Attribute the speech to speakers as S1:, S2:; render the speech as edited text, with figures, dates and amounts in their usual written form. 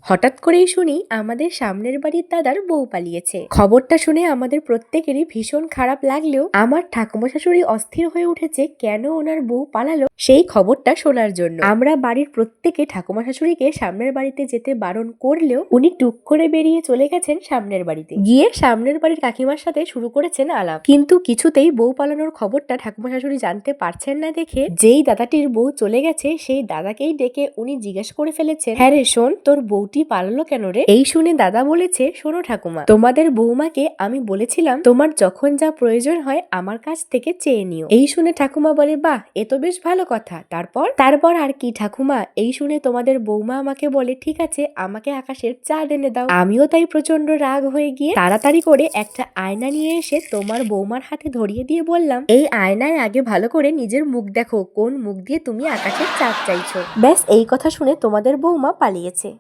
S1: হঠাৎ করেই শুনি আমাদের সামনের বাড়ির দাদার বউ পালিয়েছে। খবরটা শুনে আমাদের প্রত্যেকেরই ভীষণ খারাপ লাগলেও আমার ঠাকুমা শাশুড়ি অস্থির হয়ে উঠেছে কেন ওনার বউ পালালো সেই খবরটা শোনার জন্য। আমরা বাড়ির প্রত্যেকে ঠাকুমা শাশুড়িকে সামনের বাড়িতে যেতে বারণ করলেও উনি টুক করে বেরিয়ে চলে গেছেন সামনের বাড়িতে। গিয়ে সামনের বাড়ির কাকিমার সাথে শুরু করেছেন আলাপ। কিন্তু কিছুতেই বউ পালানোর খবরটা ঠাকুমা শাশুড়ি জানতে পারছেন না দেখে যেই দাদাটির বউ চলে গেছে সেই দাদাকেই ডেকে উনি জিজ্ঞেস করে ফেলেছেন, হ্যাঁ রে শোন, তোর বউটি পালালো কেন রে? এই শুনে দাদা বলেছে, শোনো ঠাকুমা, তোমাদের বৌমাকে আমি বলেছিলাম তোমার যখন যা প্রয়োজন হয় আমার কাছ থেকে চেয়ে নিও। এই শুনে ঠাকুমা বলে, বাহ, এ তো বেশ ভালো কথা। তারপর আর কি ঠাকুমা? এই শুনে তোমাদের বৌমা আমাকে বলে, ঠিক আছে, আমাকে আকাশের চাঁদ এনে দাও। আমিও তাই প্রচন্ড রাগ হয়ে গিয়ে তাড়াতাড়ি করে একটা আয়না নিয়ে এসে তোমার বৌমার হাতে ধরিয়ে দিয়ে বললাম, এই আয়নায় আগে ভালো করে নিজের মুখ দেখো, কোন মুখ দিয়ে তুমি আকাশের চাঁদ চাইছো। ব্যাস এই কথা শুনে তোমাদের বৌমা পালিয়েছে।